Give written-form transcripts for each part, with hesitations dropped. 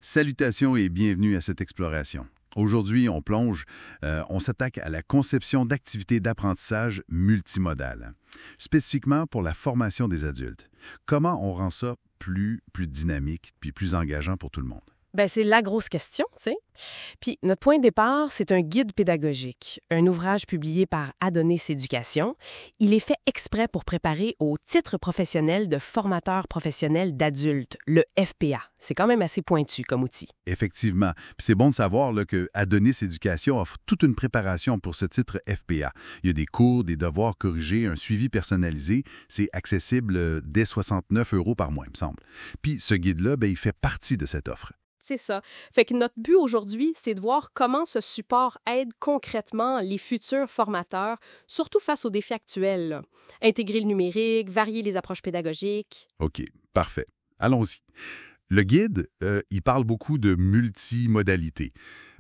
Salutations et bienvenue à cette exploration. Aujourd'hui, on s'attaque à la conception d'activités d'apprentissage multimodales, spécifiquement pour la formation des adultes. Comment on rend ça plus dynamique puis plus engageant pour tout le monde? Ben, c'est la grosse question, tu sais. Puis notre point de départ, c'est un guide pédagogique, un ouvrage publié par Adonis Éducation. Il est fait exprès pour préparer au titre professionnel de formateur professionnel d'adultes, le FPA. C'est quand même assez pointu comme outil. Effectivement. Puis c'est bon de savoir là, que Adonis Éducation offre toute une préparation pour ce titre FPA. Il y a des cours, des devoirs corrigés, un suivi personnalisé. C'est accessible dès 69 € par mois, il me semble. Puis ce guide-là, ben, il fait partie de cette offre. C'est ça. Fait que notre but aujourd'hui, c'est de voir comment ce support aide concrètement les futurs formateurs, surtout face aux défis actuels, là. Intégrer le numérique, varier les approches pédagogiques. OK, parfait. Allons-y. Le guide, il parle beaucoup de multimodalité.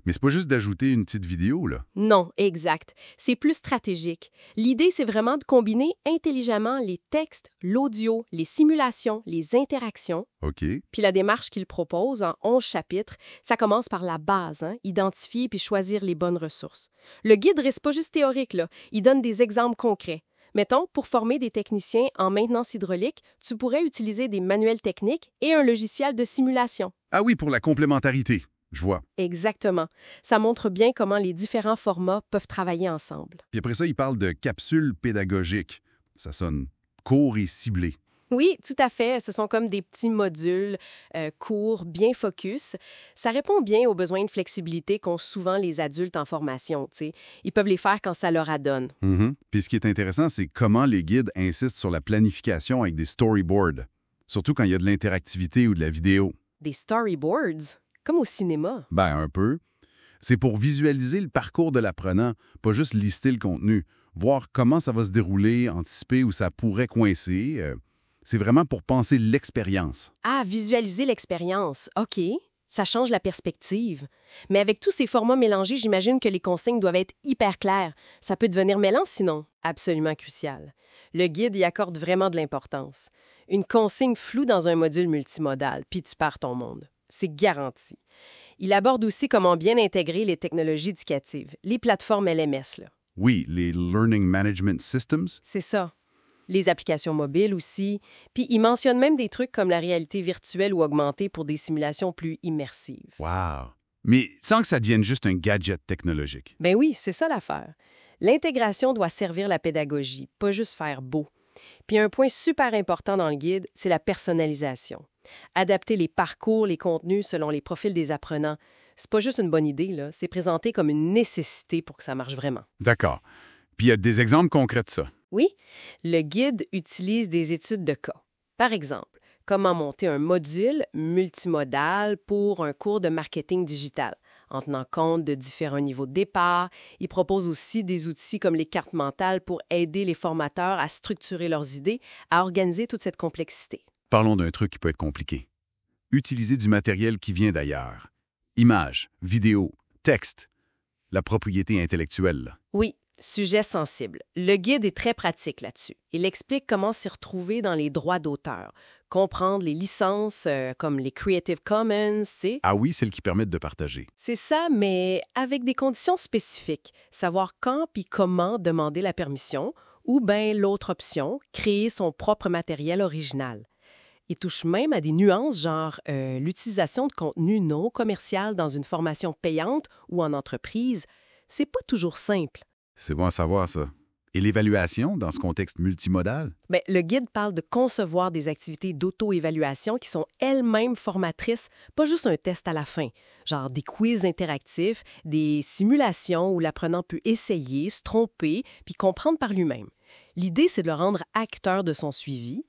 Mais c'est pas juste d'ajouter une petite vidéo, là. Non, exact. C'est plus stratégique. L'idée, c'est vraiment de combiner intelligemment les textes, l'audio, les simulations, les interactions. OK. Puis la démarche qu'il propose en 11 chapitres, ça commence par la base, identifier puis choisir les bonnes ressources. Le guide reste pas juste théorique, là. Il donne des exemples concrets. Mettons, pour former des techniciens en maintenance hydraulique, tu pourrais utiliser des manuels techniques et un logiciel de simulation. Ah oui, pour la complémentarité. Je vois. Exactement. Ça montre bien comment les différents formats peuvent travailler ensemble. Puis après ça, il parle de capsules pédagogiques. Ça sonne court et ciblé. Oui, tout à fait. Ce sont comme des petits modules courts, bien focus. Ça répond bien aux besoins de flexibilité qu'ont souvent les adultes en formation, tu sais. Ils peuvent les faire quand ça leur adonne. Puis ce qui est intéressant, c'est comment les guides insistent sur la planification avec des storyboards, surtout quand il y a de l'interactivité ou de la vidéo. Des storyboards, comme au cinéma. Ben, un peu. C'est pour visualiser le parcours de l'apprenant, pas juste lister le contenu, voir comment ça va se dérouler, anticiper où ça pourrait coincer. C'est vraiment pour penser l'expérience. Ah, visualiser l'expérience. OK, ça change la perspective. Mais avec tous ces formats mélangés, j'imagine que les consignes doivent être hyper claires. Ça peut devenir mêlant sinon. Absolument crucial. Le guide y accorde vraiment de l'importance. Une consigne floue dans un module multimodal, puis tu perds ton monde. C'est garanti. Il aborde aussi comment bien intégrer les technologies éducatives, les plateformes LMS, là. Oui, les Learning Management Systems. C'est ça. Les applications mobiles aussi. Puis il mentionne même des trucs comme la réalité virtuelle ou augmentée pour des simulations plus immersives. Wow! Mais sans que ça devienne juste un gadget technologique. Ben oui, c'est ça l'affaire. L'intégration doit servir la pédagogie, pas juste faire beau. Puis un point super important dans le guide, c'est la personnalisation. Adapter les parcours, les contenus selon les profils des apprenants. C'est pas juste une bonne idée, là. C'est présenté comme une nécessité pour que ça marche vraiment. D'accord. Puis il y a des exemples concrets de ça. Oui, le guide utilise des études de cas. Par exemple, comment monter un module multimodal pour un cours de marketing digital. En tenant compte de différents niveaux de départ, il propose aussi des outils comme les cartes mentales pour aider les formateurs à structurer leurs idées, à organiser toute cette complexité. Parlons d'un truc qui peut être compliqué. Utiliser du matériel qui vient d'ailleurs. Images, vidéos, textes. La propriété intellectuelle, là. Oui, sujet sensible. Le guide est très pratique là-dessus. Il explique comment s'y retrouver dans les droits d'auteur, comprendre les licences comme les Creative Commons, c'est... Ah oui, celles qui permettent de partager. C'est ça, mais avec des conditions spécifiques. Savoir quand puis comment demander la permission, ou bien l'autre option, créer son propre matériel original. Il touche même à des nuances genre l'utilisation de contenu non commercial dans une formation payante ou en entreprise. C'est pas toujours simple. C'est bon à savoir, ça. Et l'évaluation dans ce contexte multimodal? Bien, le guide parle de concevoir des activités d'auto-évaluation qui sont elles-mêmes formatrices, pas juste un test à la fin, genre des quiz interactifs, des simulations où l'apprenant peut essayer, se tromper, puis comprendre par lui-même. L'idée, c'est de le rendre acteur de son suivi.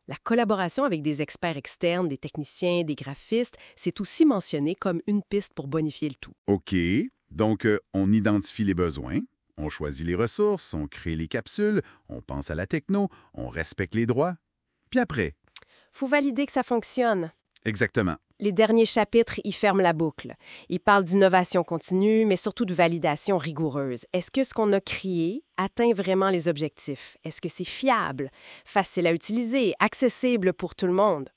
La collaboration avec des experts externes, des techniciens, des graphistes, c'est aussi mentionné comme une piste pour bonifier le tout. OK. Donc, on identifie les besoins, on choisit les ressources, on crée les capsules, on pense à la techno, on respecte les droits. Puis après? Faut valider que ça fonctionne. Exactement. Les derniers chapitres y ferment la boucle. Ils parlent d'innovation continue, mais surtout de validation rigoureuse. Est-ce que ce qu'on a créé atteint vraiment les objectifs? Est-ce que c'est fiable, facile à utiliser, accessible pour tout le monde?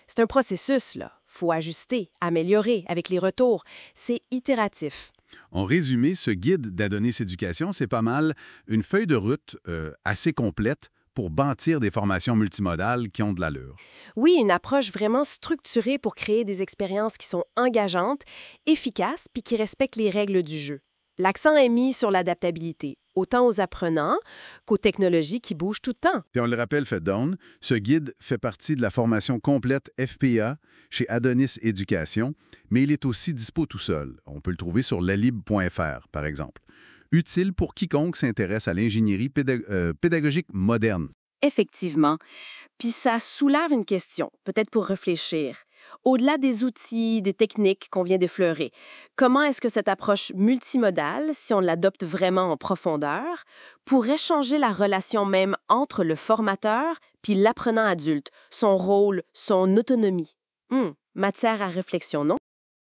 C'est un processus, là. faut ajuster, améliorer avec les retours. C'est itératif. En résumé, ce guide d'Adonis Éducation, c'est pas mal une feuille de route assez complète pour bâtir des formations multimodales qui ont de l'allure. Oui, une approche vraiment structurée pour créer des expériences qui sont engageantes, efficaces, puis qui respectent les règles du jeu. L'accent est mis sur l'adaptabilité, autant aux apprenants qu'aux technologies qui bougent tout le temps. Puis on le rappelle, fait down, ce guide fait partie de la formation complète FPA chez Adonis Éducation, mais il est aussi dispo tout seul. On peut le trouver sur lalib.fr, par exemple. Utile pour quiconque s'intéresse à l'ingénierie pédagogique moderne. Effectivement. Puis ça soulève une question, peut-être pour réfléchir. Au-delà des outils, des techniques qu'on vient d'effleurer, comment est-ce que cette approche multimodale, si on l'adopte vraiment en profondeur, pourrait changer la relation même entre le formateur puis l'apprenant adulte, son rôle, son autonomie? Matière à réflexion, non?